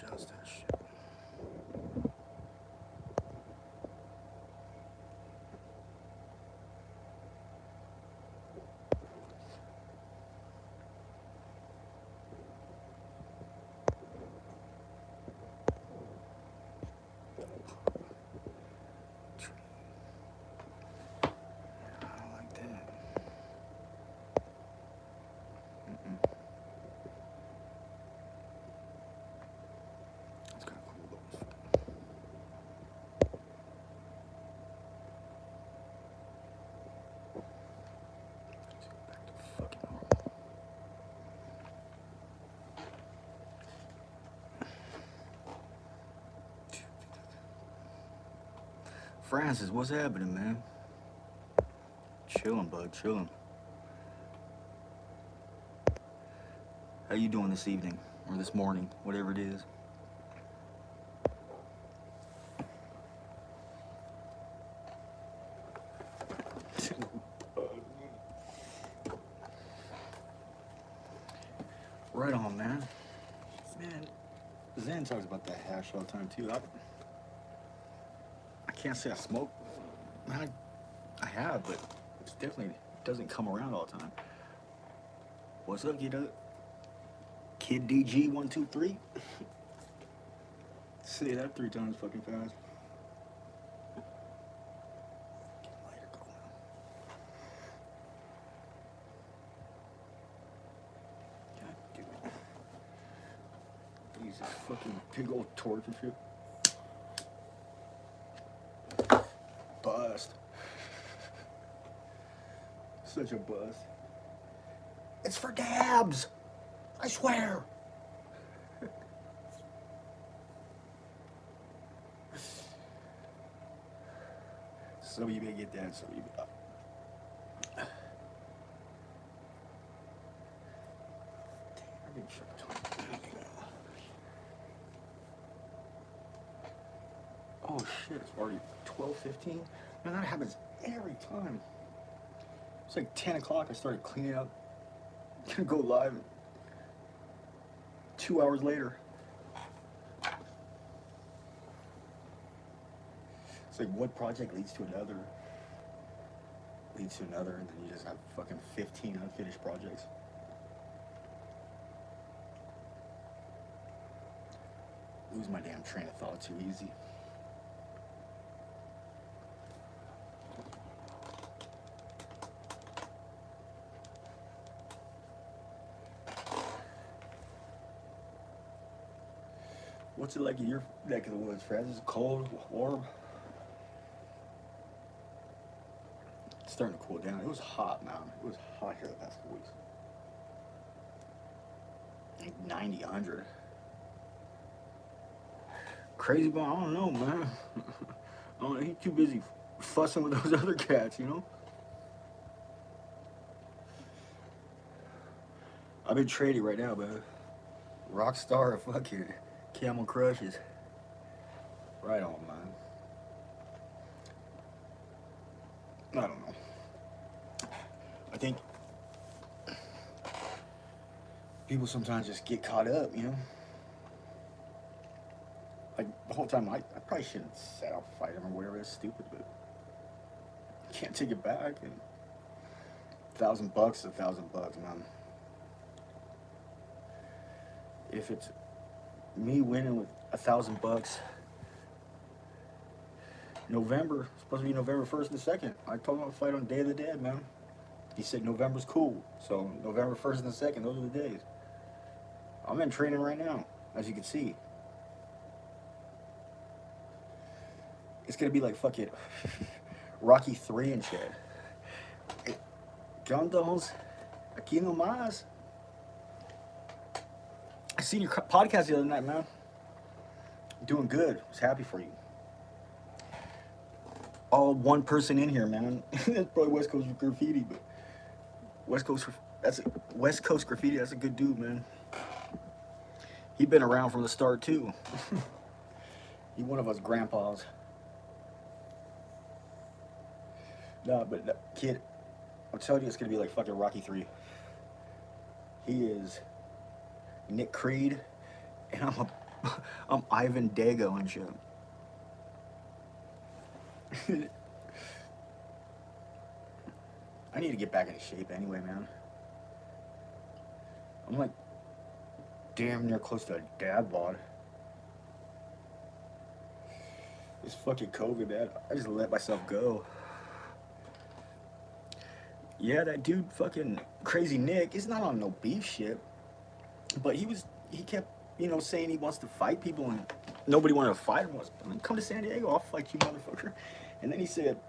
Adjust that shit. I don't like that. That's kind of cool though. Let's go back to fucking normal. Francis, what's happening, man? Chilling, bud, chilling. How you doing this evening or this morning, whatever it is? Right on, man. Man, Zen talks about that hash all the time too. I can't say I smoke. Man, I have, but it's definitely doesn't come around all the time. What's up, Kid DG123? Say that 3 times fucking fast. Get a lighter going. God damn it. Use this fucking big old torch and shit. Bust. Such a bust. It's for dabs. I swear. Some of you may get that, some of you may not. I didn't shut the door. Oh shit, it's already 12:15. Man, that happens every time. It's like 10 o'clock, I started cleaning up. Gonna go live 2 hours later. It's like one project leads to another, and then you just have fucking 15 unfinished projects. Lose my damn train of thought too easy. What's it like in your neck of the woods, Francis? Is it cold, warm? It's starting to cool down. It was hot, man. It was hot here the past couple weeks. Like 90, 100. Crazy, but I don't know, man. I don't know, he's too busy fussing with those other cats, you know? I've been trading right now, man. Rockstar fucking Camel Crushes. Right on, man. I don't know. I think people sometimes just get caught up, you know? Like, the whole time, I probably shouldn't set out fight him or whatever. That's stupid, but can't take it back. And $1,000 is $1,000, man. If it's me winning with $1,000, November, supposed to be November 1st and 2nd. I told him I'd fight on Day of the Dead, man. He said November's cool. So November 1st and 2nd, those are the days. I'm in training right now, as you can see. It's gonna be like fucking Rocky 3 and shit. John Dones, aquí nomás. I seen your podcast the other night, man. Doing good. I was happy for you. All one person in here, man. That's probably West Coast Graffiti, but West Coast Graffiti. That's a good dude, man. He been around from the start too. He one of us grandpas. No, but kid, I'm telling you, it's gonna be like fucking Rocky 3. He is Nick Creed, and I'm a I'm Ivan Dago and shit. I need to get back into shape anyway, man. I'm like damn near close to a dad bod. This fucking COVID, man. I just let myself go. Yeah, that dude, fucking Crazy Nick, is not on no beef shit. But he kept, saying he wants to fight people, and nobody wanted to fight him. Come to San Diego, I'll fight you, motherfucker. And then he said,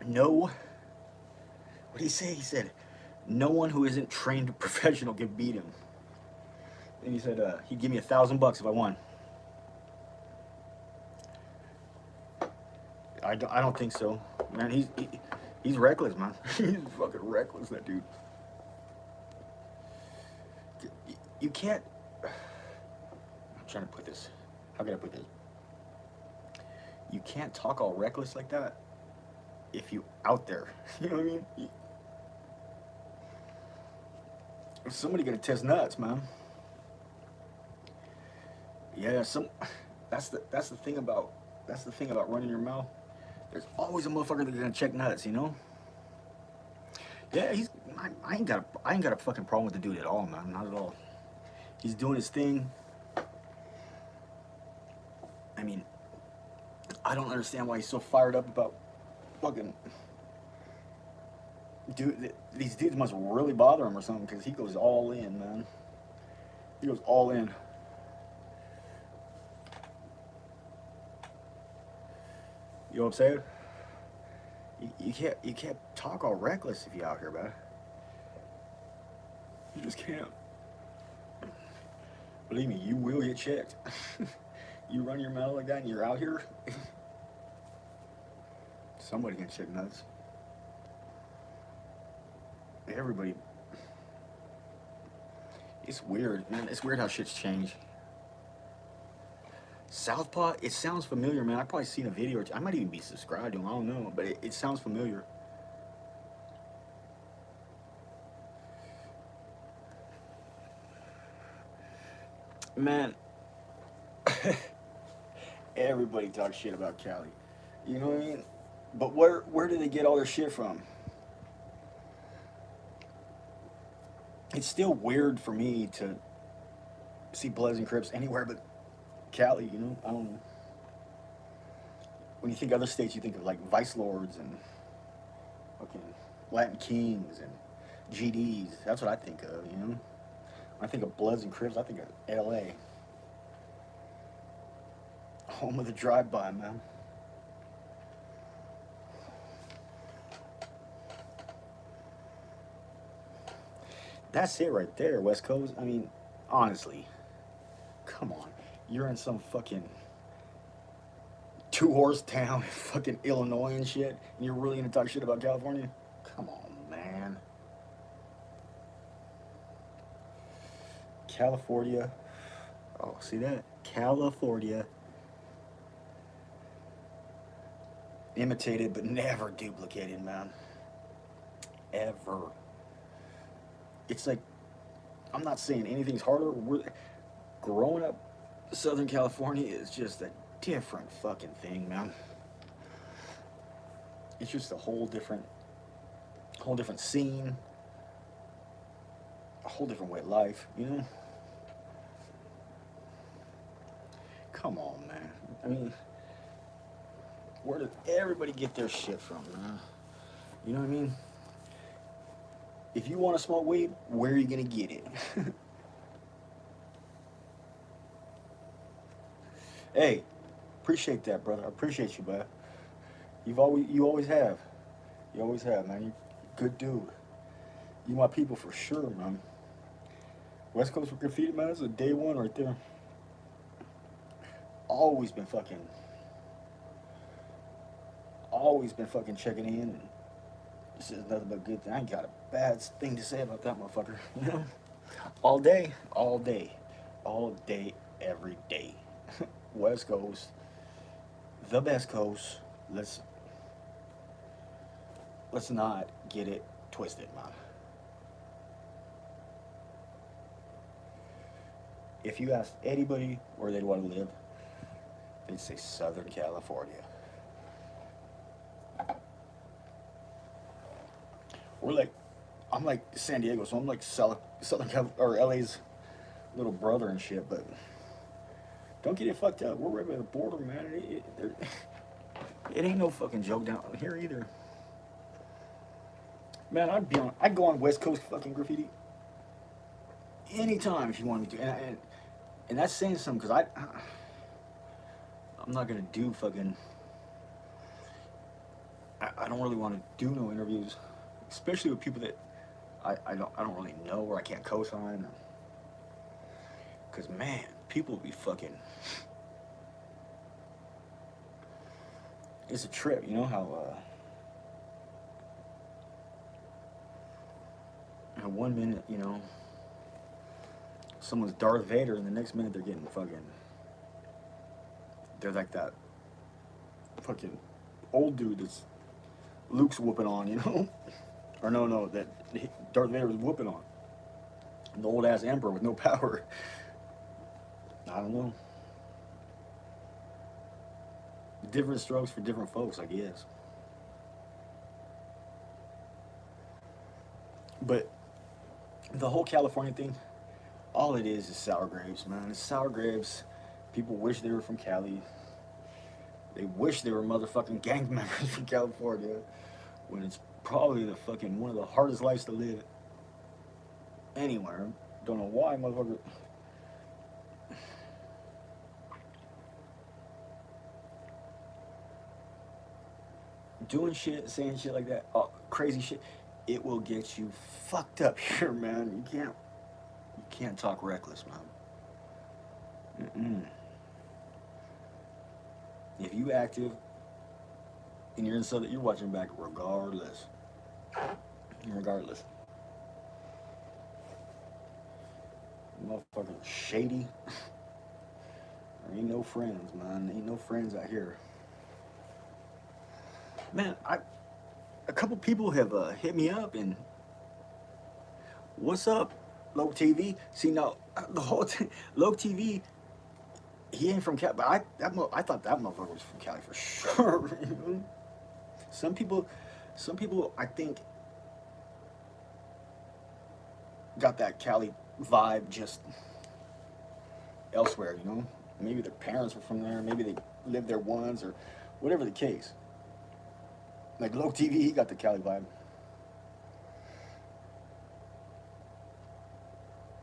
no. What did he say? He said, no one who isn't trained professional can beat him. And he said, he'd give me $1,000 if I won. I don't think so, man. He's reckless, man. He's fucking reckless, that dude. You can't. I'm trying to put this. How can I put this? You can't talk all reckless like that if you out there. You know what I mean? Somebody gonna test nuts, man. Yeah, that's the thing about running your mouth. There's always a motherfucker that's gonna check nuts, you know? Yeah, I ain't got a fucking problem with the dude at all, man. Not at all. He's doing his thing. I mean, I don't understand why he's so fired up about fucking dude. These dudes must really bother him or something, because he goes all in, man. He goes all in. You know what I'm saying? You can't talk all reckless if you're out here, man. You just can't. Believe me, you will get checked. You run your mouth like that and you're out here, somebody can check nuts. Everybody. It's weird, man. It's weird how shit's changed. Southpaw, it sounds familiar, man. I've probably seen a video or two. I might even be subscribed to him. I don't know, but it sounds familiar. Man, everybody talks shit about Cali. You know what I mean? But where do they get all their shit from? It's still weird for me to see Bloods and Crips anywhere but Cali, you know? I don't know. When you think other states, you think of like Vice Lords and fucking Latin Kings and GDs. That's what I think of, you know? When I think of Bloods and Crips, I think of LA. Home of the drive-by, man. That's it right there, West Coast. I mean, honestly, come on. You're in some fucking two-horse town in fucking Illinois and shit, and you're really gonna talk shit about California? Come on, man. California. Oh, see that? California. Imitated but never duplicated, man. Ever. It's like, I'm not saying anything's harder. Growing up Southern California is just a different fucking thing, man. It's just a whole different scene, a whole different way of life, you know? Come on, man. I mean, where does everybody get their shit from, man? You know what I mean? If you want to smoke weed, where are you gonna get it? Hey, appreciate that, brother. I appreciate you, man. You always have. You always have, man. You good dude. You my people for sure, man. West Coast with Graffiti, man, that's a day one right there. Always been fucking checking in, and this is nothing but good thing. I ain't got a bad thing to say about that motherfucker. You know? All day, every day. West Coast, the best coast. Let's not get it twisted, man. If you asked anybody where they'd want to live, they'd say Southern California. We're like, I'm like San Diego, so I'm like Southern or LA's little brother and shit. But don't get it fucked up. We're right by the border, man. It ain't no fucking joke down here either. Man, I'd go on West Coast fucking graffiti anytime if you want me to, and that's saying something because I'm not gonna do fucking. I don't really want to do no interviews, especially with people that I don't really know or I can't co-sign. Cause man, people be fucking. It's a trip, you know how. In 1 minute, you know, someone's Darth Vader, and the next minute they're getting fucking. They're like that fucking old dude that's Luke's whooping on, you know? Or no, that Darth Vader was whooping on. The old ass emperor with no power. I don't know. Different strokes for different folks, I guess. But the whole California thing, all it is sour grapes, man. It's sour grapes. People wish they were from Cali. They wish they were motherfucking gang members from California, when it's probably the fucking one of the hardest lives to live anywhere. Don't know why, motherfucker. Doing shit, saying shit like that, crazy shit, it will get you fucked up here, man. You can't talk reckless, man. If you active and you're in Southern, you're watching back regardless. Regardless. Motherfucking shady. There ain't no friends, man. Ain't no friends out here. Man, a couple people have hit me up and what's up, Low TV? See now, the whole Low TV, he ain't from Cali, but I thought that motherfucker was from Cali for sure. Some people, I think got that Cali vibe just elsewhere. You know, maybe their parents were from there, maybe they lived there once, or whatever the case. Like Low TV, he got the Cali vibe.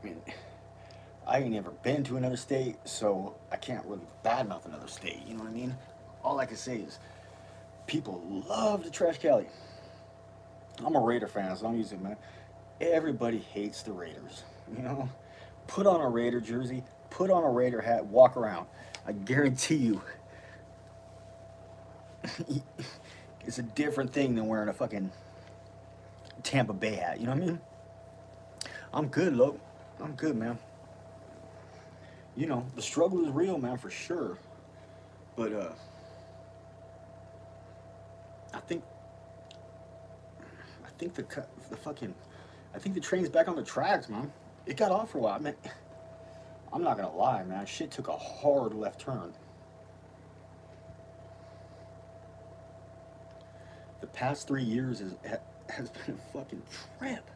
I mean, I ain't never been to another state, so I can't really badmouth another state. You know what I mean? All I can say is people love to trash Cali. I'm a Raider fan, so I'm used to it, man. Everybody hates the Raiders. You know, put on a Raider jersey, put on a Raider hat, walk around. I guarantee you, it's a different thing than wearing a fucking Tampa Bay hat. You know what I mean? I'm good, Lo. I'm good, man. You know, the struggle is real, man, for sure. But I think the fucking I think the train's back on the tracks, man. It got off for a while. I mean, I'm not gonna lie, man. Shit took a hard left turn. The past 3 years has been a fucking trip.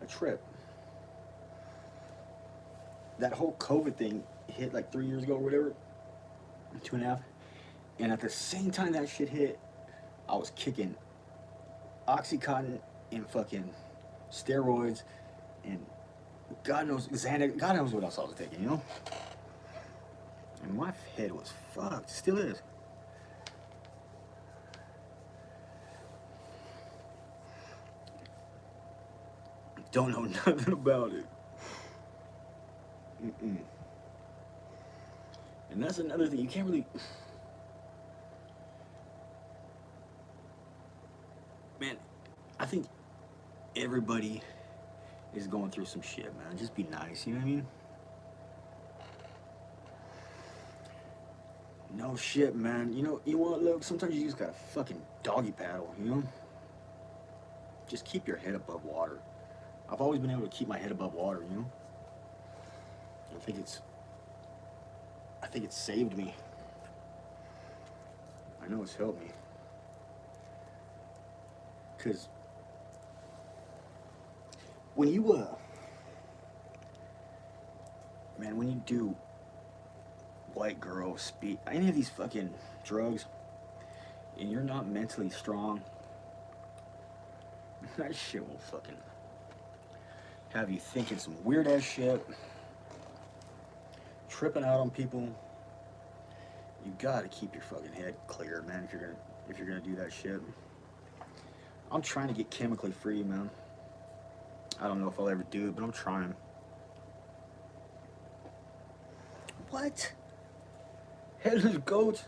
A trip. That whole COVID thing hit like 3 years ago or whatever, 2.5. And at the same time that shit hit, I was kicking Oxycontin and fucking steroids and God knows Xanax, God knows what else I was taking, you know? And my head was fucked, still is. Don't know nothing about it. And that's another thing, you can't really... Man, I think everybody is going through some shit, man. Just be nice, you know what I mean? No shit, man. You want look, sometimes you just gotta fucking doggy paddle, you know? Just keep your head above water. I've always been able to keep my head above water, you know? I think it's saved me. I know it's helped me. Cause when you man, when you do white girl speed, any of these fucking drugs, and you're not mentally strong, that shit will fucking have you thinking some weird ass shit, tripping out on people. You gotta keep your fucking head clear, man, if you're gonna do that shit. I'm trying to get chemically free, man. I don't know if I'll ever do it, but I'm trying. What? Headless goats?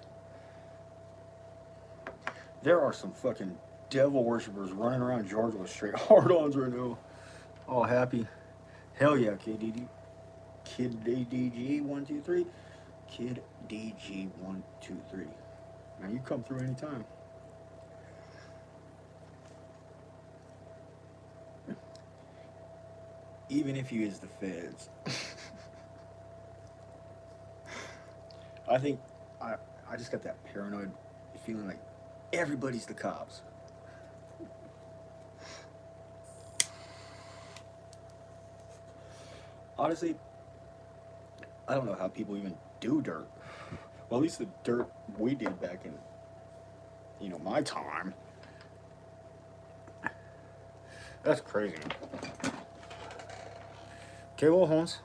There are some fucking devil worshippers running around Georgia with straight hard-ons right now. All happy. Hell yeah, KDD. Kid DG 123. Kid DG 123. Now you come through anytime. Even if you is the feds. I think I just got that paranoid feeling like everybody's the cops. Honestly, I don't know how people even do dirt. Well, at least the dirt we did back in, my time. That's crazy. ¿Qué ojos?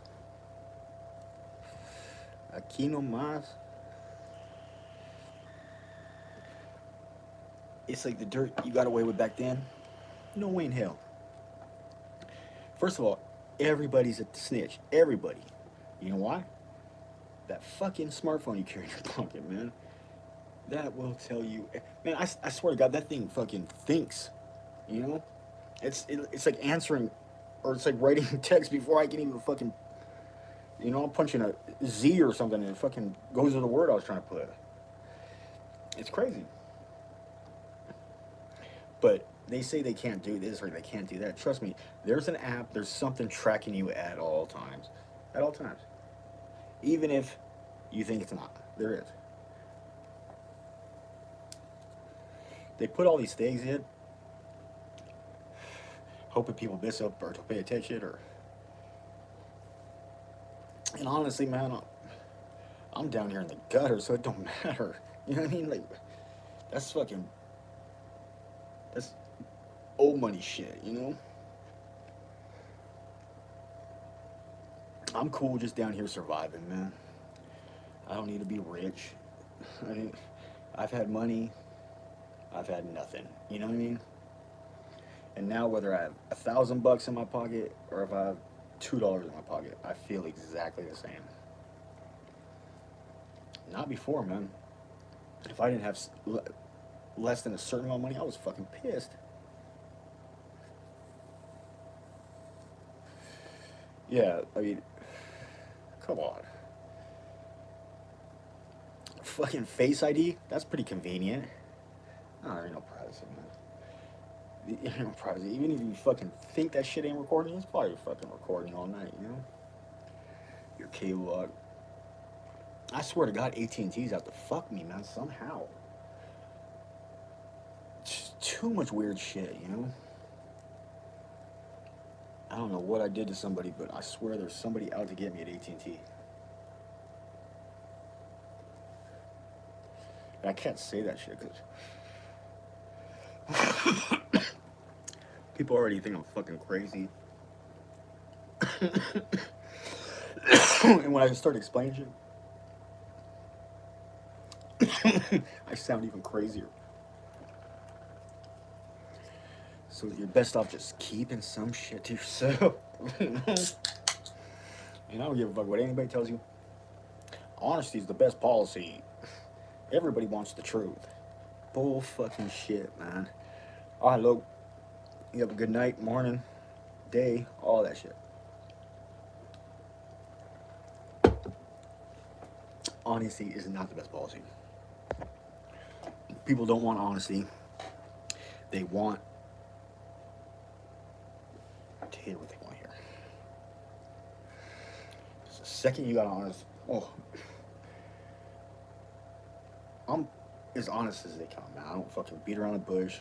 Aquí no más. It's like the dirt you got away with back then. No way in hell. First of all, everybody's a snitch. Everybody. You know why? That fucking smartphone you carry in your pocket, man. That will tell you. Man, I swear to God, that thing fucking thinks. You know? It's like answering, or it's like writing text before I can even fucking, I'm punching a Z or something and it fucking goes to the word I was trying to put. It's crazy. But they say they can't do this or they can't do that. Trust me, there's an app, there's something tracking you at all times. At all times. Even if you think it's not. There is. They put all these things in, hoping people miss up or to pay attention or. And honestly, man, I'm down here in the gutter, so it don't matter. You know what I mean? Like, that's old money shit, I'm cool just down here surviving, man. I don't need to be rich. I've had money. I've had nothing. You know what I mean? And now, whether I have $1,000 in my pocket or if I have $2 in my pocket, I feel exactly the same. Not before, man. If I didn't have less than a certain amount of money, I was fucking pissed. Yeah, I mean, come on. Fucking Face ID? That's pretty convenient. Oh, there ain't no privacy, man. There ain't no privacy. Even if you fucking think that shit ain't recording, it's probably fucking recording all night, Your cable log. I swear to God, AT&T's out to fuck me, man, somehow. Just too much weird shit, I don't know what I did to somebody, but I swear there's somebody out to get me at AT&T. And I can't say that shit because people already think I'm fucking crazy. And when I start explaining shit, I sound even crazier. So you're best off just keeping some shit to yourself. And I don't give a fuck what anybody tells you. Honesty is the best policy. Everybody wants the truth. Bull fucking shit, man. Alright, look. You have a good night, morning, day, all that shit. Honesty is not the best policy. People don't want honesty. They want to hear what they want to hear. It's a second you got honest, oh, I'm as honest as they come, man. I don't fucking beat around the bush.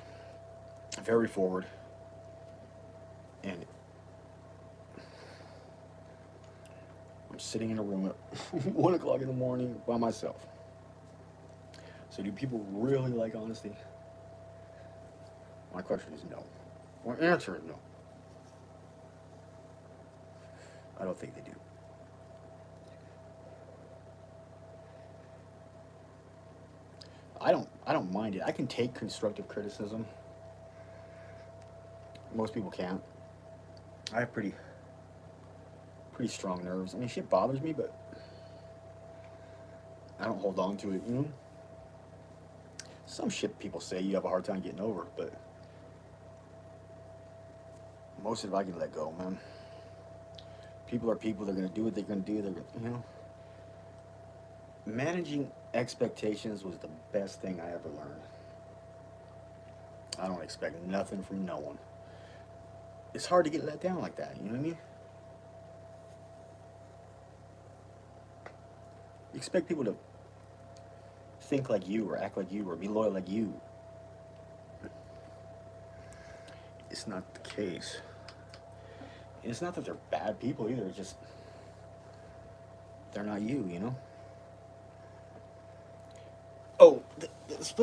Very forward. And I'm sitting in a room at 1 o'clock in the morning by myself. So do people really like honesty? My question is no. My answer is no. I don't think they do. I don't mind it. I can take constructive criticism. Most people can't. I have pretty strong nerves. I mean, shit bothers me, but I don't hold on to it, you know? Some shit people say you have a hard time getting over, but most of it I can let go, man. People are people. They're gonna do what they're gonna do. They're gonna, you know. Managing expectations was the best thing I ever learned. I don't expect nothing from no one. It's hard to get let down like that. You know what I mean? You expect people to think like you or act like you or be loyal like you. It's not the case. And it's not that they're bad people either. It's just they're not you, you know? Oh,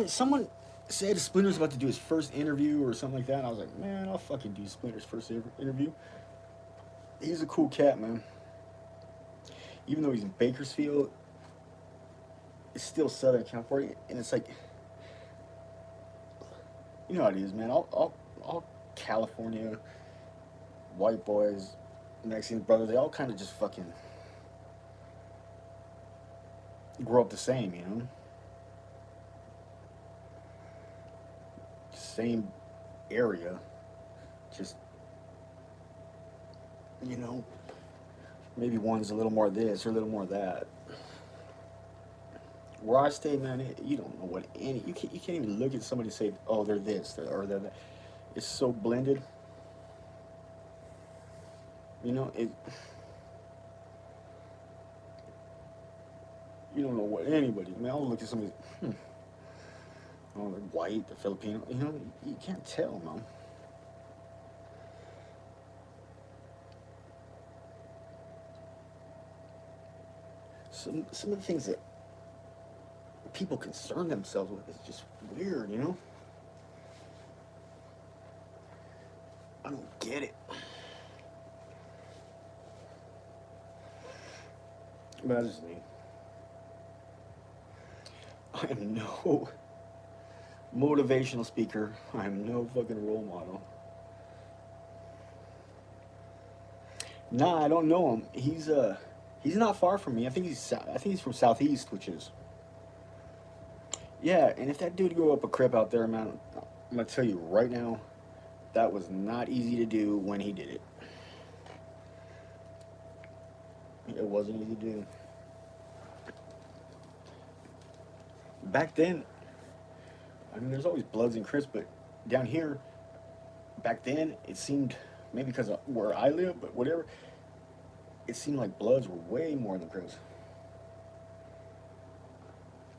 someone said Splinter's about to do his first interview or something like that. And I was like, man, I'll fucking do Splinter's first interview. He's a cool cat, man. Even though he's in Bakersfield, it's still Southern California, and it's like, you know how it is, man. All California white boys, Mexican brothers, they all kind of just fucking grow up the same, you know. Same area, just, you know, maybe one's a little more this or a little more that. Where I stay, man, you don't know what any you can't even look at somebody and say, oh, they're this or they're that. It's so blended. You know it. You don't know what anybody. I mean, I'll look at somebody. Oh, they're white, they're Filipino. You know, you can't tell, man. Some of the things that people concern themselves with is just weird, you know? I don't get it. But that's just me. I am no motivational speaker. I am no fucking role model. Nah, I don't know him. He's not far from me. I think he's from Southeast, which is, yeah. And if that dude grew up a Crip out there, man, I'm gonna tell you right now, that was not easy to do when he did it. It wasn't easy to do. Back then, I mean, there's always Bloods and Crips, but down here, back then, it seemed, maybe because of where I live, but whatever, it seemed like Bloods were way more than Crips.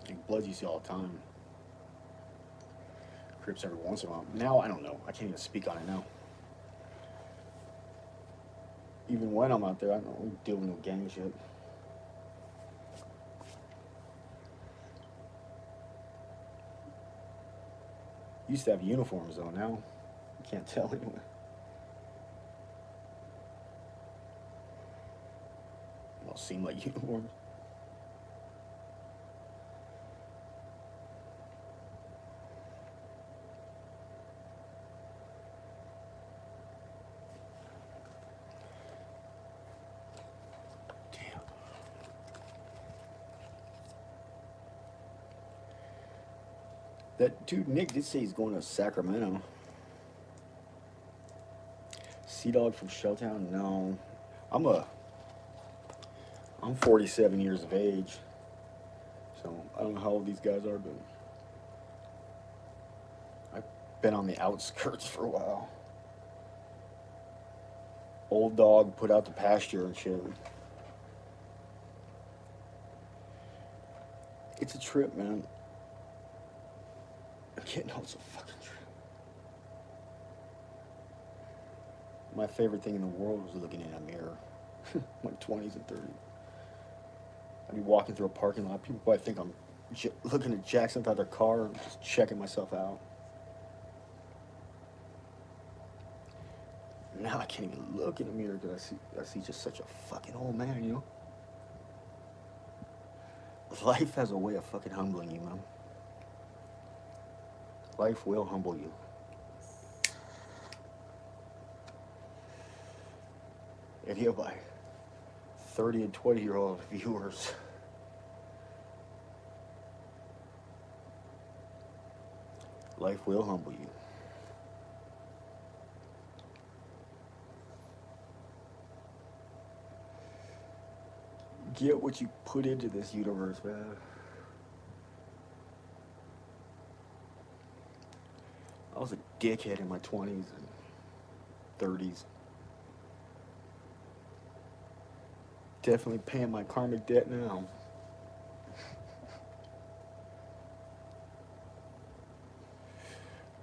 Like Bloods you see all the time. Crips every once in a while. Now, I don't know. I can't even speak on it now. Even when I'm out there, I don't deal with no gang shit. Used to have uniforms though. Now, you can't tell anyone. Well, seem like uniforms. Damn. That dude Nick did say he's going to Sacramento. Sea Dog from Shelltown? No. I'm a I'm 47 years of age. So I don't know how old these guys are, but I've been on the outskirts for a while. Old dog put out the pasture and shit. It's a trip, man. Getting old's a fucking trip. My favorite thing in the world was looking in a mirror. My 20s and 30s. I'd be walking through a parking lot. People probably think I'm looking at Jackson out their car, just checking myself out. Now I can't even look in the mirror because I see just such a fucking old man, you know? Life has a way of fucking humbling you, man. Life will humble you. And you have my 30 and 20-year-old viewers. Life will humble you. Get what you put into this universe, man. I was a dickhead in my 20s and 30s. Definitely paying my karmic debt now.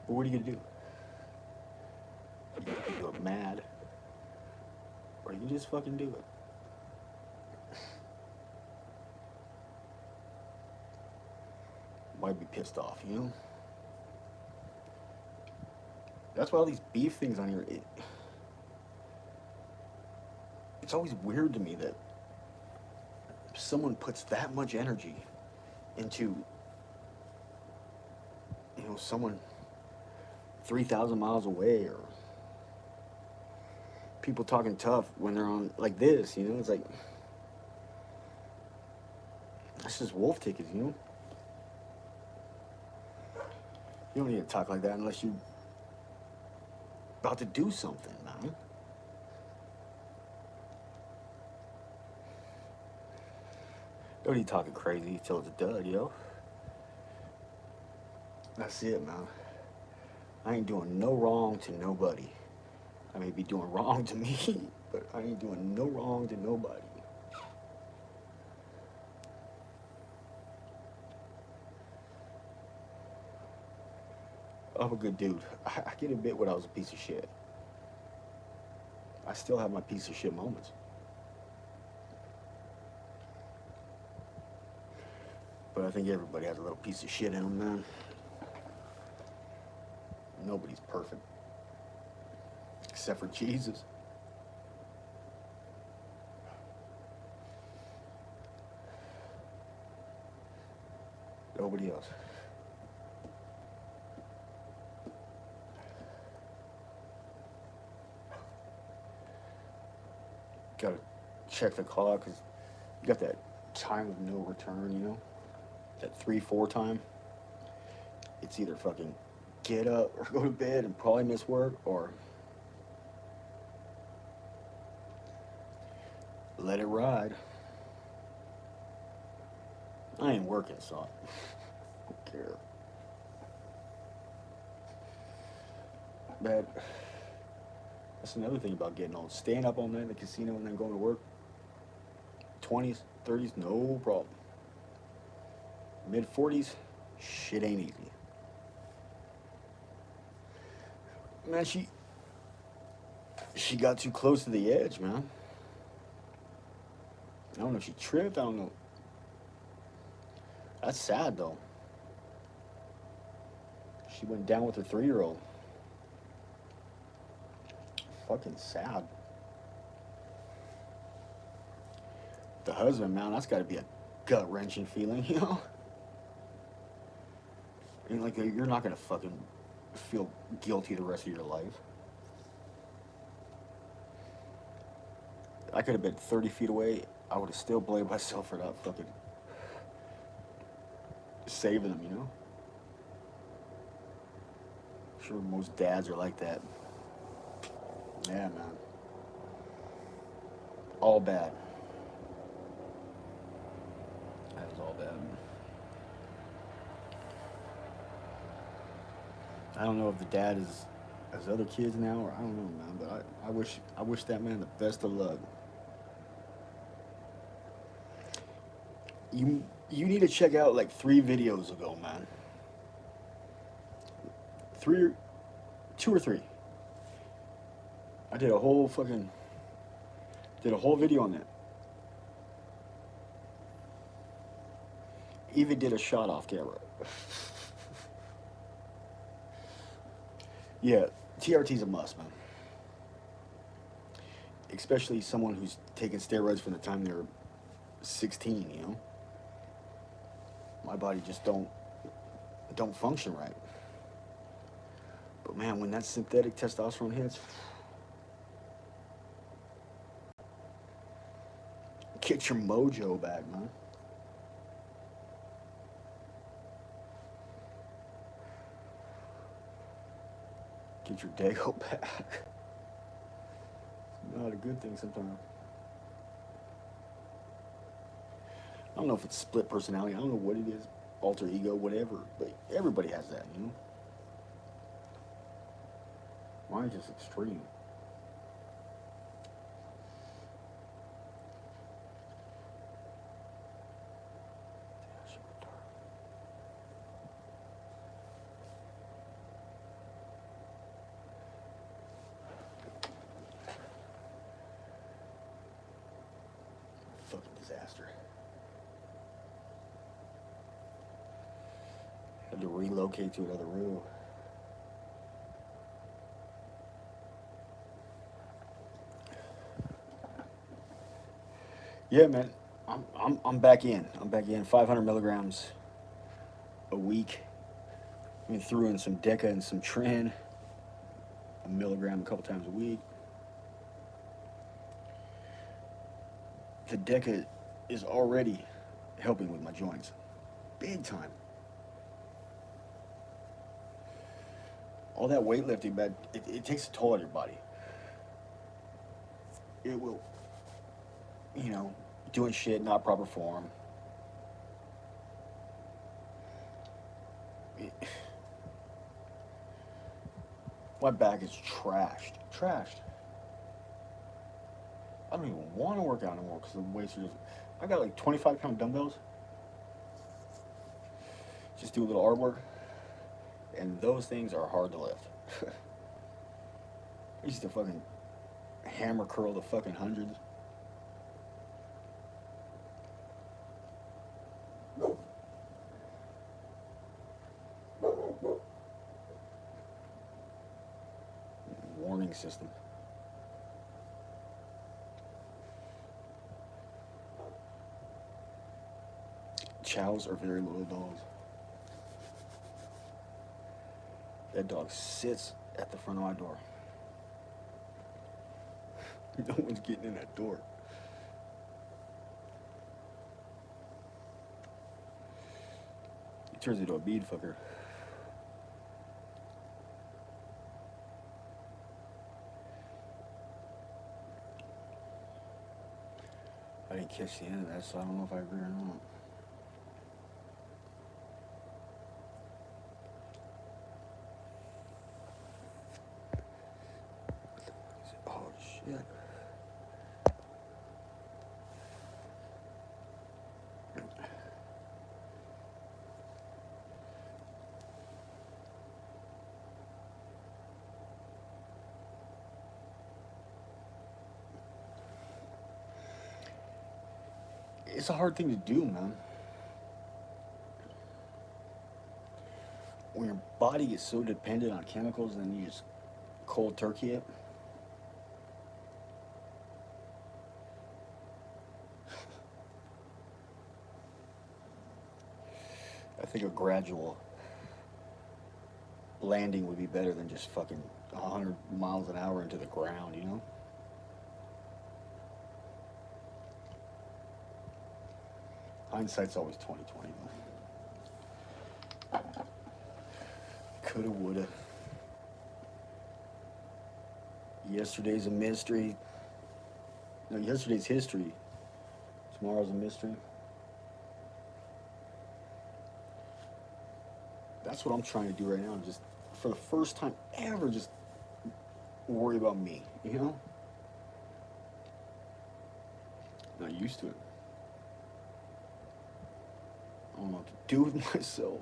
But what are you gonna do? You can do it mad, or you can just fucking do it. Might be pissed off, you know? That's why all these beef things on here, it's always weird to me that someone puts that much energy into, you know, someone 3,000 miles away, or people talking tough when they're on like this, you know? It's like, that's just wolf tickets, you know? You don't need to talk like that unless you're about to do something, man. Don't need talking crazy till it's a dud, yo. That's it, man. I ain't doing no wrong to nobody. I may be doing wrong to me, but I ain't doing no wrong to nobody. I'm a good dude. I can admit when I was a piece of shit. I still have my piece of shit moments. But I think everybody has a little piece of shit in them, man. Nobody's perfect. Except for Jesus. Nobody else. Gotta check the clock, because you got that time of no return, you know? That 3-4 time. It's either fucking get up or go to bed and probably miss work, or let it ride. I ain't working, so I don't care. But that's another thing about getting old. Staying up all night in the casino and then going to work. 20s, 30s, no problem. Mid 40s, shit ain't easy. Man, she got too close to the edge, man. I don't know if she tripped, I don't know. That's sad, though. She went down with her 3-year-old. Fucking sad. The husband, man, that's gotta be a gut-wrenching feeling, you know? And like, you're not gonna fucking feel guilty the rest of your life. I could have been 30 feet away. I would have still blamed myself for not fucking saving them, you know? I'm sure most dads are like that. Yeah, man. All bad. That is all bad. I don't know if the dad has other kids now, or I don't know, man. But I wish that man the best of luck. You You need to check out like 3 videos ago, man. Three, 2 or 3. I did a whole video on that. Even did a shot off camera. Yeah, TRT's a must, man. Especially someone who's taking steroids from the time they're 16. You know, my body just don't function right. But man, when that synthetic testosterone hits, get your mojo back, man. Get your dago back. Not a good thing sometimes. I don't know if it's split personality. I don't know what it is, alter ego, whatever. But everybody has that, you know. Mine's just extreme. Fucking disaster. Had to relocate to another room. Yeah, man. I'm back in. I'm back in. 500 milligrams a week. I mean, threw in some Deca and some Tren. A milligram a couple times a week. The Deca is already helping with my joints. Big time. All that weightlifting, man, it takes a toll on your body. It will, you know, doing shit not proper form. My back is trashed. Trashed. I don't even want to work out anymore because the weights are just. I got like 25-pound dumbbells. Just do a little artwork. And those things are hard to lift. I used to fucking hammer curl the fucking hundreds. Warning system. Chows are very loyal dogs. That dog sits at the front of my door. No one's getting in that door. He turns into a bead fucker. I didn't catch the end of that, so I don't know if I agree or not. Oh shit. It's a hard thing to do, man. When your body gets so dependent on chemicals and then you just cold turkey it. I think a gradual landing would be better than just fucking 100 miles an hour into the ground, you know? Hindsight's always 20/20, though. Coulda, woulda. Yesterday's a mystery. No, yesterday's history. Tomorrow's a mystery. That's what I'm trying to do right now. Just for the first time ever, just worry about me, you know? Not used to it. I don't know what to do with myself.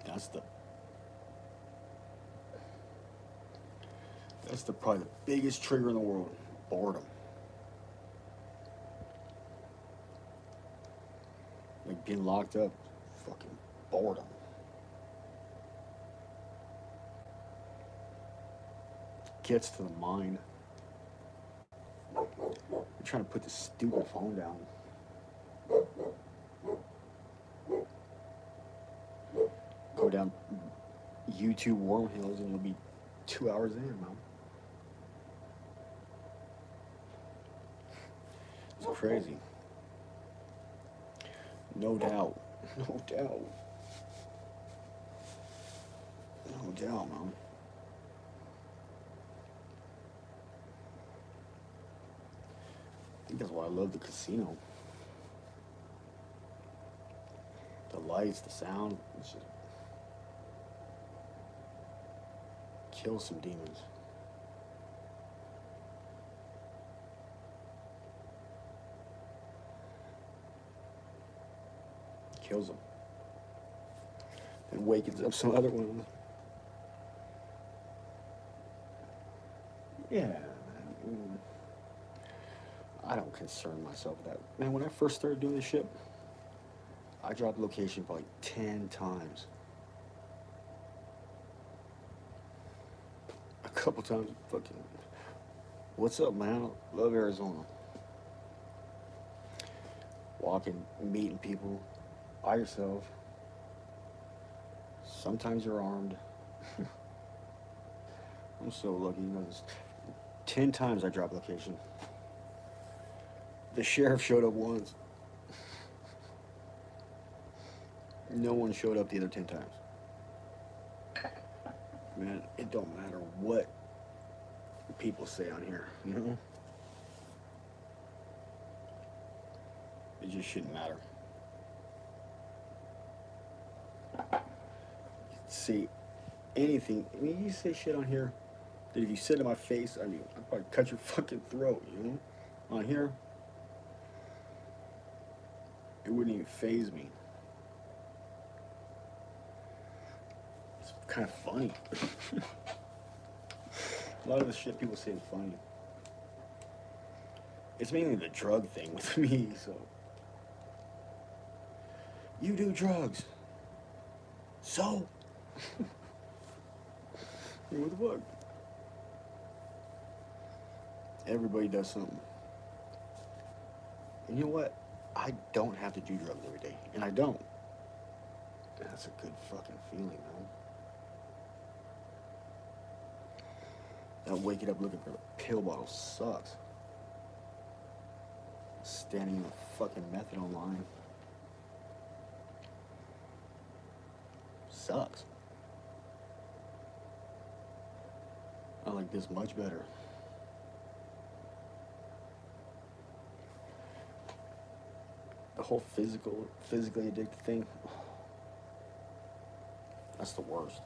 That's the that's the probably the biggest trigger in the world. Boredom. Like being locked up, fucking boredom. Gets to the mind. I'm trying to put this stupid phone down. Go down YouTube wormholes and it'll be 2 hours in, man. It's crazy. No doubt. No doubt. No doubt, man. I think that's why I love the casino. The lights, the sound, it's just kill some demons. Kills them. And wakens up some other ones. Yeah, man. I don't concern myself with that. Man, when I first started doing this shit, I dropped location for like 10 times. A couple times, fucking, what's up, man? Love Arizona. Walking, meeting people by yourself. Sometimes you're armed. I'm so lucky, you know this. 10 times I dropped location. The sheriff showed up once. No one showed up the other 10 times. Man, it don't matter what people say on here, you know? It just shouldn't matter. Say anything. I mean, you say shit on here that if you said to my face, I mean, I'd probably cut your fucking throat, you know? On here, it wouldn't even faze me. It's kind of funny. A lot of the shit people say is funny. It's mainly the drug thing with me, so. You do drugs. So? What the fuck? Everybody does something. And you know what? I don't have to do drugs every day. And I don't. That's a good fucking feeling, man. That waking up looking for a pill bottle sucks. Standing in a fucking methadone line sucks. I like this much better. The whole physically addicted thing, that's the worst.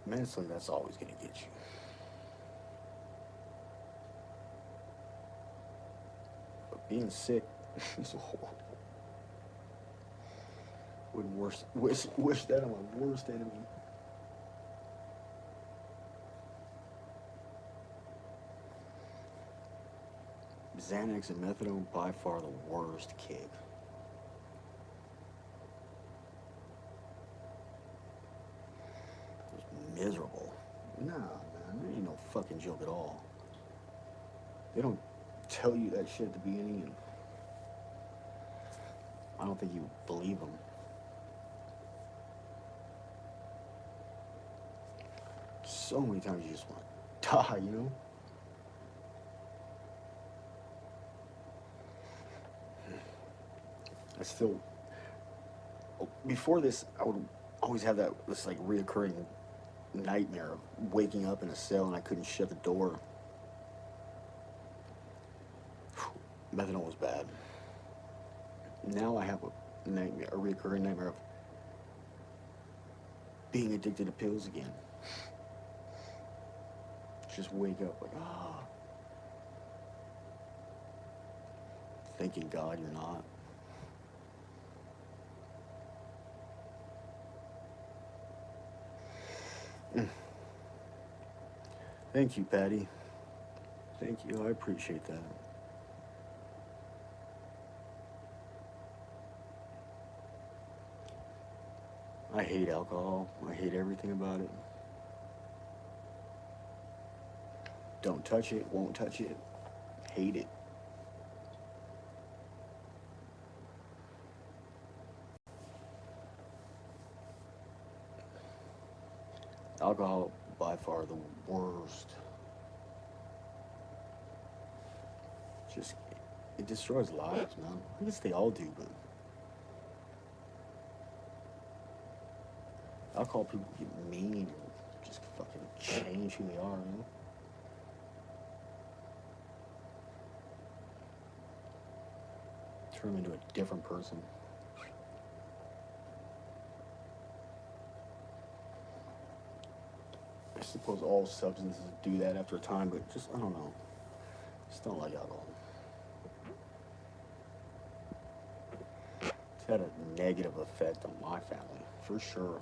Mentally, that's always gonna get you. But being sick is horrible. Wouldn't wish that on my worst enemy. Xanax and methadone by far the worst kick. It was miserable. Nah, man, there ain't no fucking joke at all. They don't tell you that shit at the beginning, and I don't think you believe them. So many times you just want to die, you know? I still, before this, I would always have this like reoccurring nightmare of waking up in a cell and I couldn't shut the door. Methadone was bad. Now I have a nightmare, a recurring nightmare of being addicted to pills again. Just wake up like, ah, thanking God you're not. Mm. Thank you, Patty. Thank you. I appreciate that. I hate alcohol. I hate everything about it. Don't touch it. Won't touch it. Hate it. Alcohol, by far the worst. Just, it destroys lives, man. I guess they all do, but alcohol people get mean and just fucking change who they are, you know? Turn them into a different person. I suppose all substances do that after a time, but just, I don't know. Just don't like alcohol. It's had a negative effect on my family, for sure.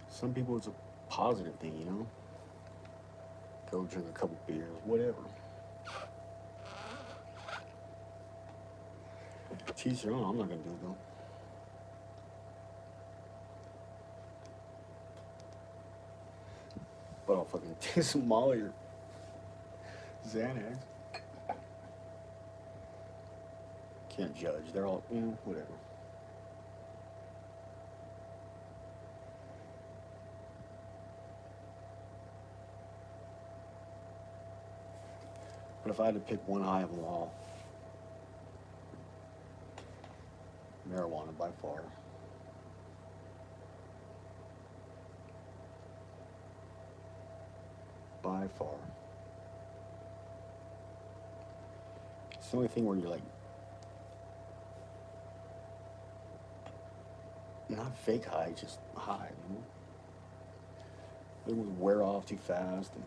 Some people it's a positive thing, you know? Go drink a couple beers, whatever. Teach your own, I'm not gonna do it though. But I'll fucking take some Molly or Xanax. Can't judge. They're all, you know, whatever. But if I had to pick one high of them all, marijuana by far. By far. It's the only thing where you're like, not fake high, just high, you know? It would wear off too fast. And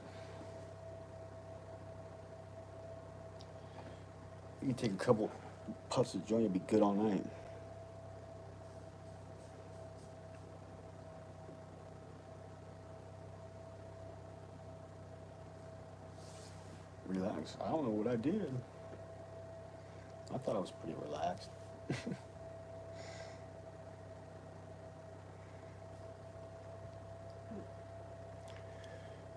you can take a couple puffs of joint and be good all night. Relax. I don't know what I did. I thought I was pretty relaxed.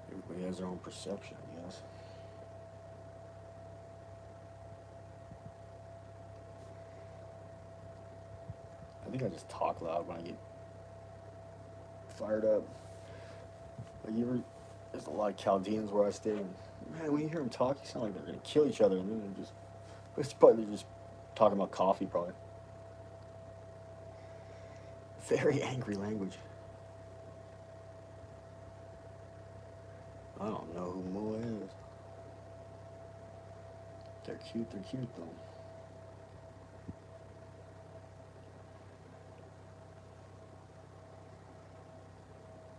Everybody has their own perception, I guess. I think I just talk loud when I get fired up. Like you ever, there's a lot of Chaldeans where I stay, and man, when you hear them talk, you sound like they're gonna kill each other, and then they're just, it's probably just talking about coffee, probably. Very angry language. I don't know who Mua is. They're cute though.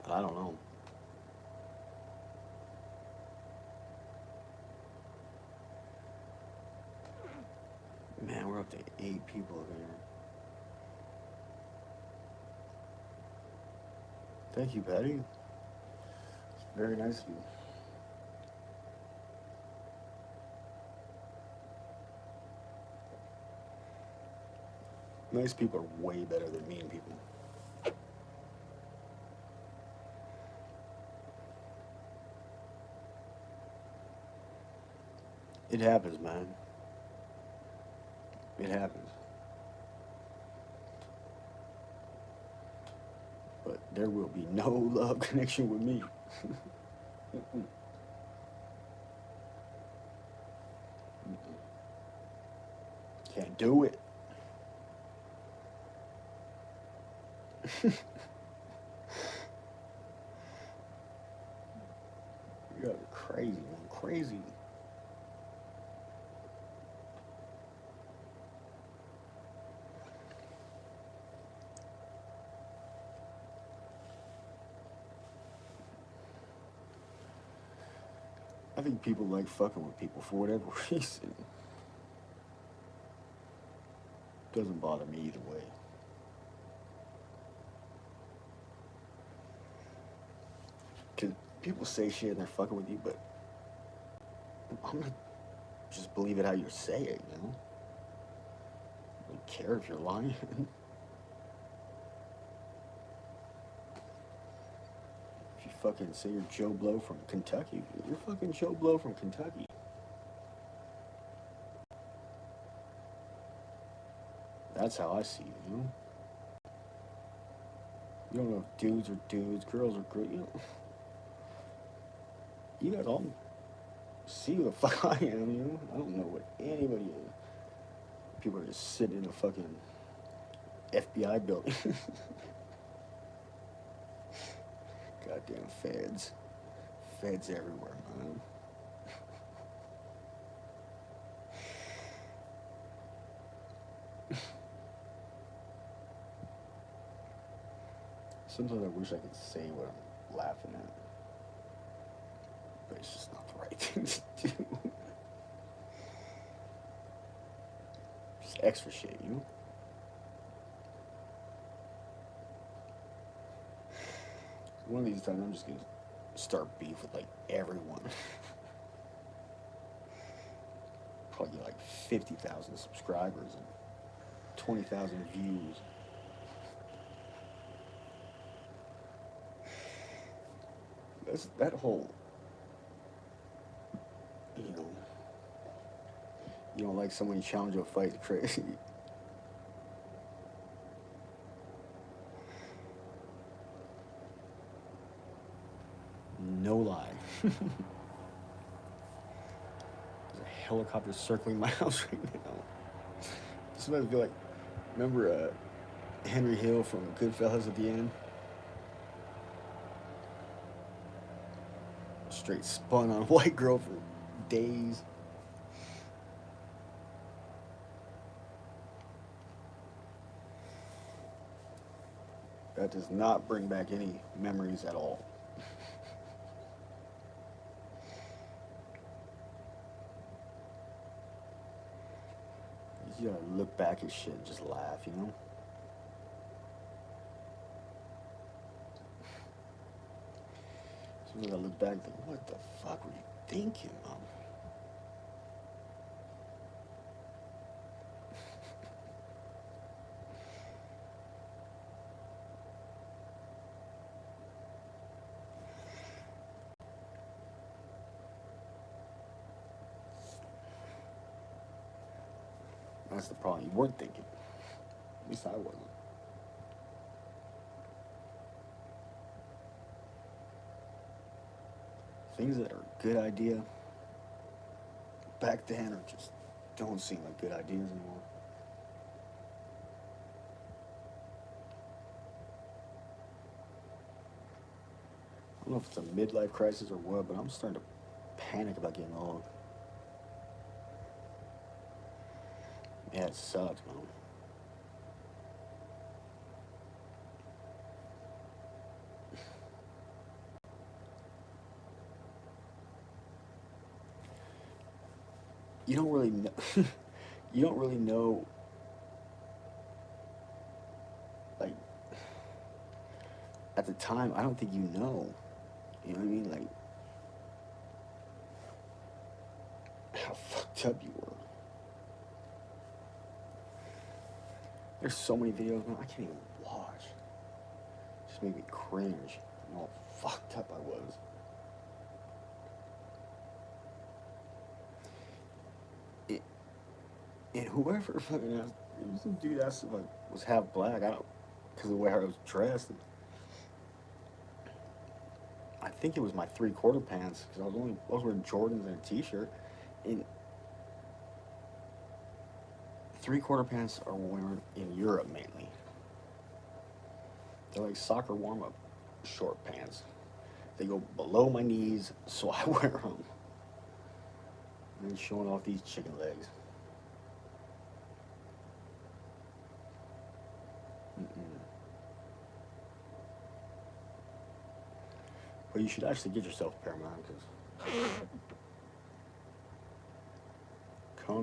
I don't know. Man, we're up to 8 people over here. Thank you, Patty. It's very nice of you. Nice people are way better than mean people. It happens, man. It happens. But there will be no love connection with me. Mm-mm. Can't do it. You guys are crazy, man. Crazy. I think people like fucking with people for whatever reason. Doesn't bother me either way. Cause people say shit and they're fucking with you, but I'm gonna just believe it how you say it, you know? I don't care if you're lying. If you fucking say you're Joe Blow from Kentucky, you're fucking Joe Blow from Kentucky. That's how I see it, you know? You don't know if dudes are dudes, girls are girls. You guys all see who the fuck I am, you know? I don't know what anybody is. People are just sitting in a fucking FBI building. Goddamn feds. Feds everywhere, man. Sometimes I wish I could say what I'm laughing at. But it's just not the right thing to do. Just extra shit, you know? One of these times I'm just gonna start beef with like everyone. Probably get like 50,000 subscribers and 20,000 views. That whole, you know, you don't like someone you challenge to a fight, it's crazy. No lie. There's a helicopter circling my house right now. Sometimes I feel like, remember Henry Hill from Goodfellas at the end? Straight spun on a white girl for days. That does not bring back any memories at all. You gotta look back at shit and just laugh, you know? Sometimes I look back and think, what the fuck were you thinking, Mom? That's the problem. You weren't thinking. At least I wasn't. Things that are a good idea back then are just don't seem like good ideas anymore. I don't know if it's a midlife crisis or what, but I'm starting to panic about getting old. Yeah, it sucks, man. You don't really know. You don't really know, like, at the time, I don't think you know. You know what I mean? Like, how fucked up you were. There's so many videos, man, I can't even watch. Just make me cringe. And how fucked up I was. And whoever fucking asked, it was some dude asked if I was half black. I don't, because of the way I was dressed. I think it was my 3/4 pants because I was wearing Jordans and a t-shirt. And 3/4 pants are worn in Europe mainly. They're like soccer warm-up short pants. They go below my knees, so I wear them. And showing off these chicken legs. Mm-mm. But you should actually get yourself a pair, man, because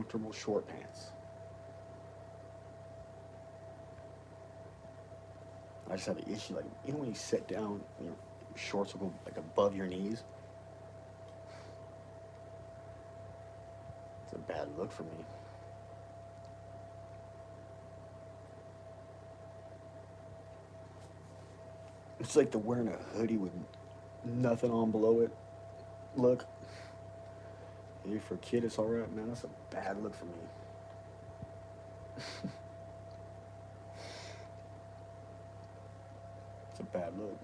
comfortable short pants. I just have an issue, like, you know, when you sit down, your shorts will go like above your knees. It's a bad look for me. It's like the wearing a hoodie with nothing on below it. Look, maybe for a kid it's all right, man. That's a bad look for me. It's a bad look.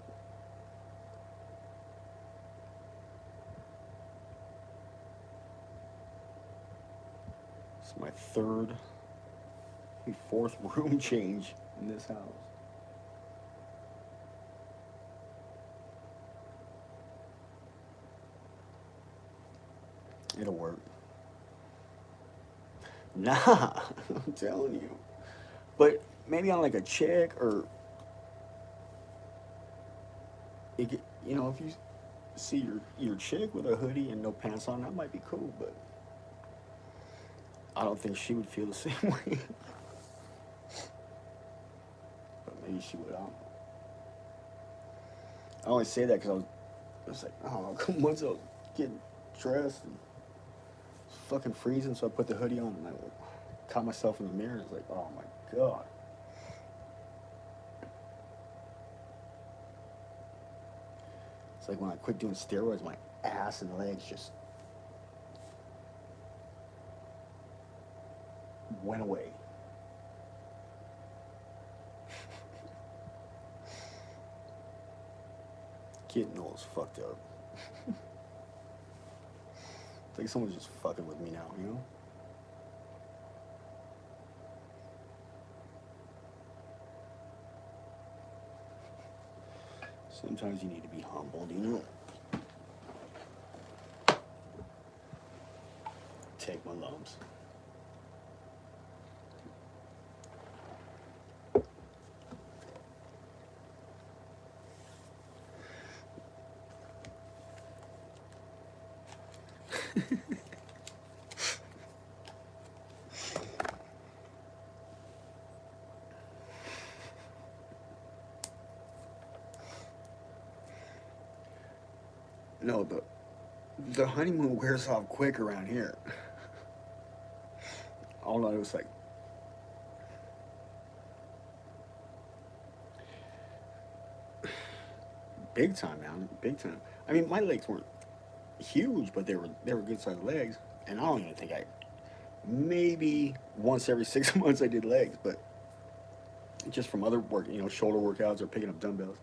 It's my third, maybe fourth room change in this house. It'll work. Nah, I'm telling you. But maybe on like a chick or you know, if you see your chick with a hoodie and no pants on, that might be cool. But I don't think she would feel the same way. But maybe she would. I don't know. I only say that because I was like, oh, once I was getting dressed and it's fucking freezing, so I put the hoodie on and I caught myself in the mirror. And it's like, oh my god. It's like when I quit doing steroids, my ass and legs just went away. Getting old is fucked up. It's like someone's just fucking with me now, you know? Sometimes you need to be humbled, you know? Take my lumps. No, the honeymoon wears off quick around here. All I was like, big time, man, big time. I mean, my legs weren't huge, but they were good sized legs, and I don't even think I maybe once every 6 months I did legs, but just from other work, you know, shoulder workouts or picking up dumbbells,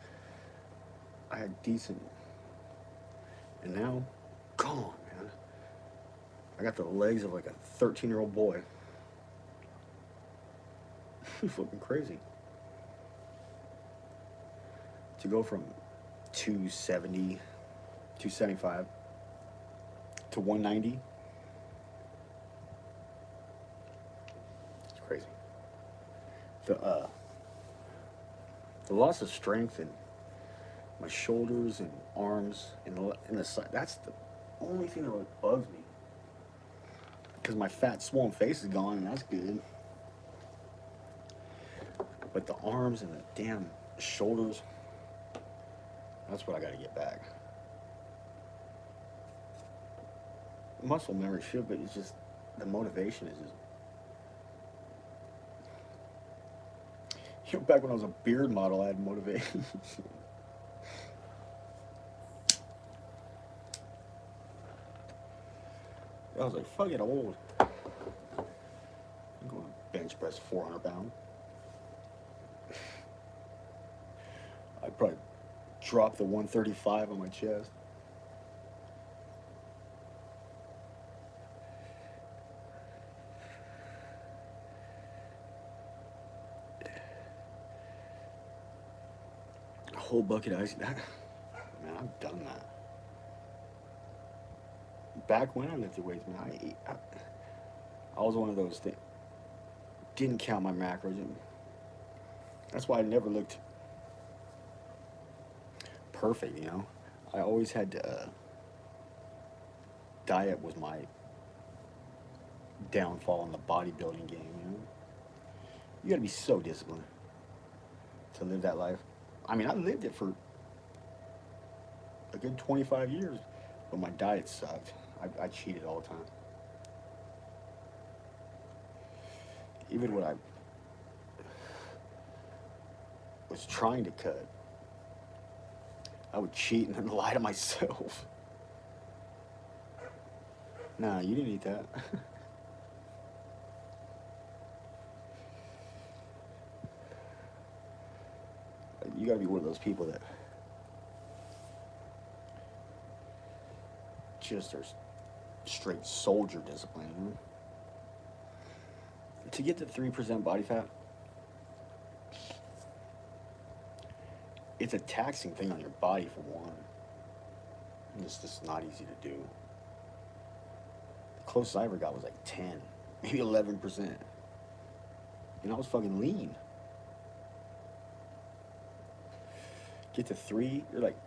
I had decent. And now, gone, man. I got the legs of like a 13-year-old boy. Fucking crazy. To go from 270, 275 to 190. It's crazy. The loss of strength in my shoulders and arms and the side, that's the only thing that really bugs me. Because my fat, swollen face is gone, and that's good. But the arms and the damn shoulders, that's what I gotta get back. Muscle memory should, but it's just, the motivation is just. You know, back when I was a beard model, I had motivation. I was like, fuck it, I'm old. I'm going to bench press 400 pounds. I'd probably drop the 135 on my chest. A whole bucket of ice. Man, I've done that. Back when I lifted weights, man, I was one of those that didn't count my macros. And that's why I never looked perfect, you know? I always had to, diet was my downfall in the bodybuilding game, you know? You gotta be so disciplined to live that life. I mean, I lived it for a good 25 years, but my diet sucked. I cheated all the time. Even when I was trying to cut, I would cheat and then lie to myself. Nah, you didn't eat that. You gotta be one of those people that just are straight soldier discipline. You know? To get to 3% body fat, it's a taxing thing on your body for one. And it's just not easy to do. The closest I ever got was like 10, maybe 11%. And I was fucking lean. Get to 3, you're like,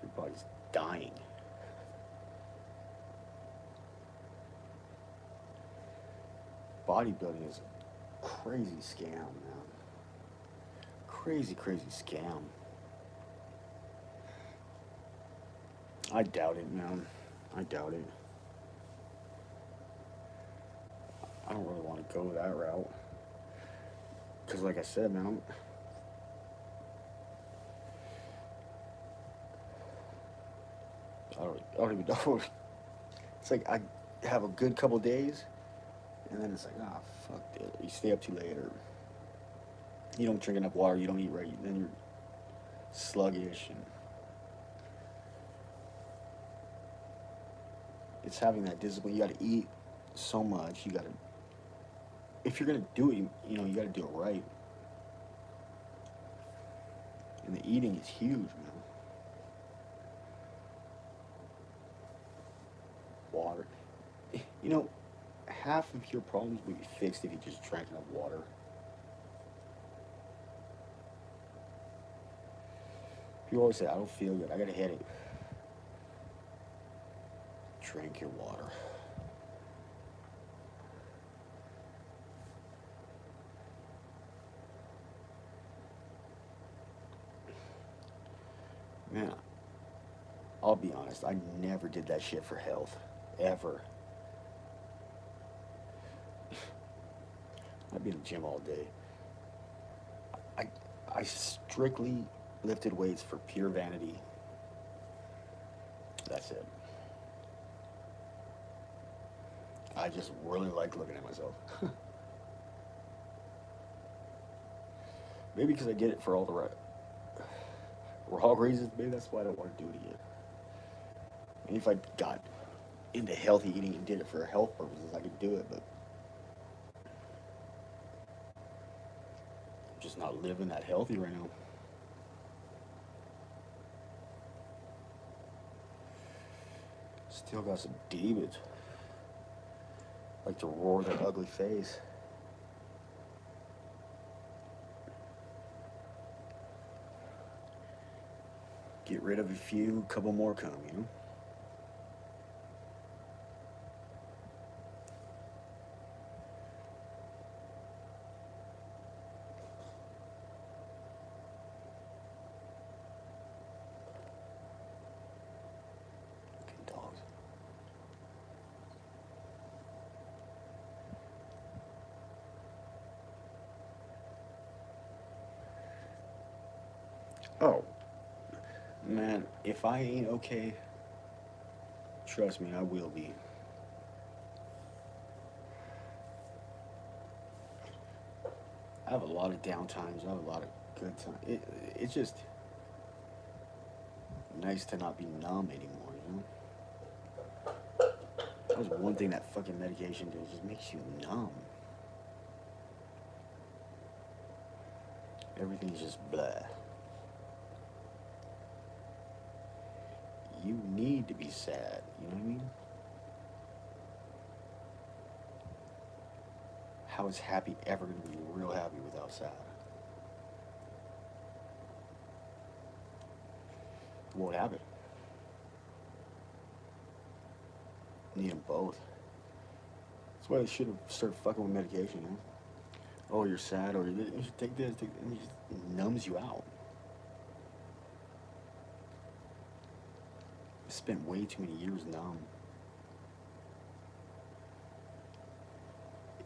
your body's dying. Bodybuilding is a crazy scam, man. Crazy, crazy scam. I doubt it, man. I doubt it. I don't really want to go that route. Because, like I said, man, I don't even know. It's like I have a good couple days, and then it's like, ah, fuck it. You stay up too late, or you don't drink enough water, you don't eat right, then you're sluggish, and it's having that discipline. You got to eat so much. You got to, if you're gonna do it, you know, you got to do it right. And the eating is huge, man. Water. You know, half of your problems would be fixed if you just drank enough water. People always say, I don't feel good, I got a headache. Drink your water. Man, I'll be honest, I never did that shit for health. Ever. I'd be in the gym all day. I, I strictly lifted weights for pure vanity. That's it. I just really like looking at myself. Maybe because I did it for all the right, wrong reasons. Maybe that's why I don't want to do it again. Maybe if I got into healthy eating and did it for health purposes, I could do it, but I'm just not living that healthy right now. Still got some demons. Like to roar their ugly face. Get rid of a few, couple more come, you know? Fucking dogs. Oh, man, if I ain't okay, trust me, I will be. I have a lot of down times. I have a lot of good times. It's just nice to not be numb anymore, you know? That was one thing that fucking medication does, just makes you numb. Everything's just blah. You need to be sad, you know what I mean? How is happy ever gonna be real happy without sad? It won't happen. Need them both. That's why they should have started fucking with medication, you know? Oh, you're sad, or you should take this, and it just numbs you out. I spent way too many years numb.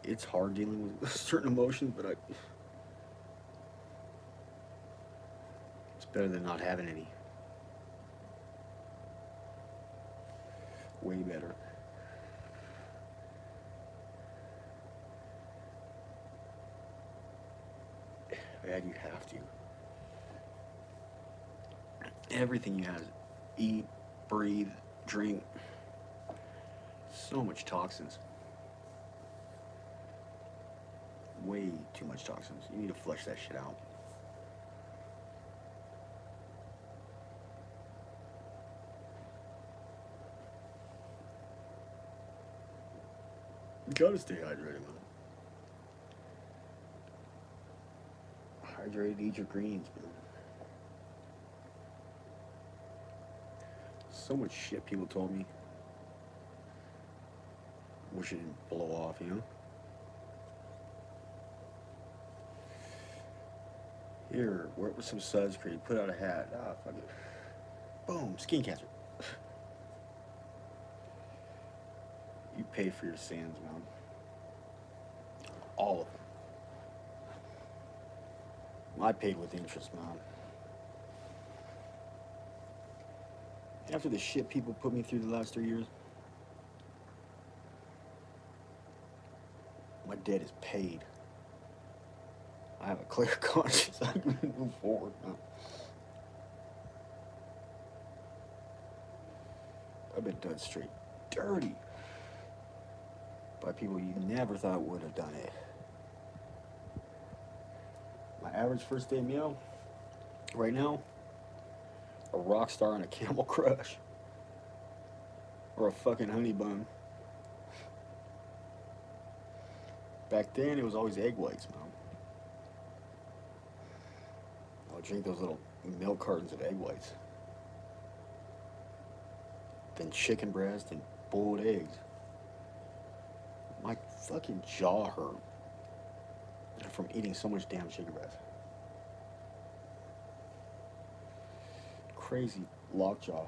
It's hard dealing with certain emotions, but it's better than not having any. Way better. Man, you have to. Everything you have, eat, breathe, drink. So much toxins. Way too much toxins. You need to flush that shit out. You gotta stay hydrated, man. Hydrated, eat your greens, man. So much shit people told me. Wish it didn't blow off, you know? Here, work with some sunscreen, put out a hat. Ah, fuck it. Boom, skin cancer. You pay for your sins, man. All of them. I paid with interest, man. After the shit people put me through the last 3 years, my debt is paid. I have a clear conscience. I can move forward now. I've been done straight dirty by people you never thought would have done it. My average first day meal right now, a rock star and a Camel Crush. Or a fucking honey bun. Back then, it was always egg whites, man. I'll drink those little milk cartons of egg whites. Then chicken breast and boiled eggs. My fucking jaw hurt from eating so much damn chicken breast. Crazy lockjaw.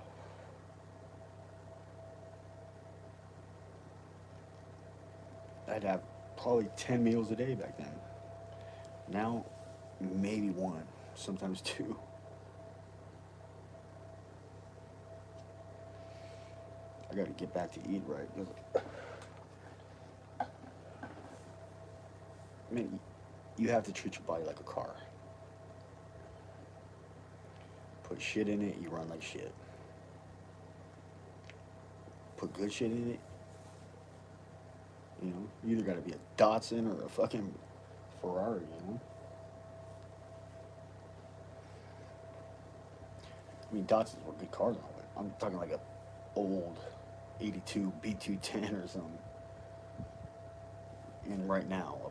I'd have probably 10 meals a day back then. Now, maybe one, sometimes two. I gotta get back to eat right. I mean, you have to treat your body like a car. Put shit in it, you run like shit. Put good shit in it, you know, you either gotta be a Datsun or a fucking Ferrari, you know? I mean, Datsuns were good cars, but I'm talking like a old 82 B210 or something. And right now, a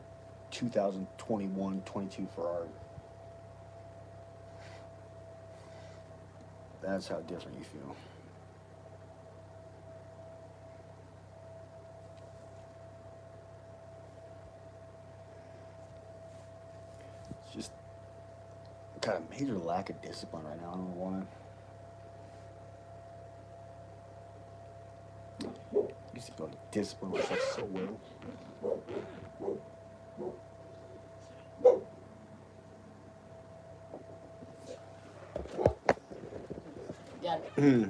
2021 22 Ferrari. That's how different you feel. It's just got a major lack of discipline right now. I don't know why. Used to feel like discipline was like so well. Got it.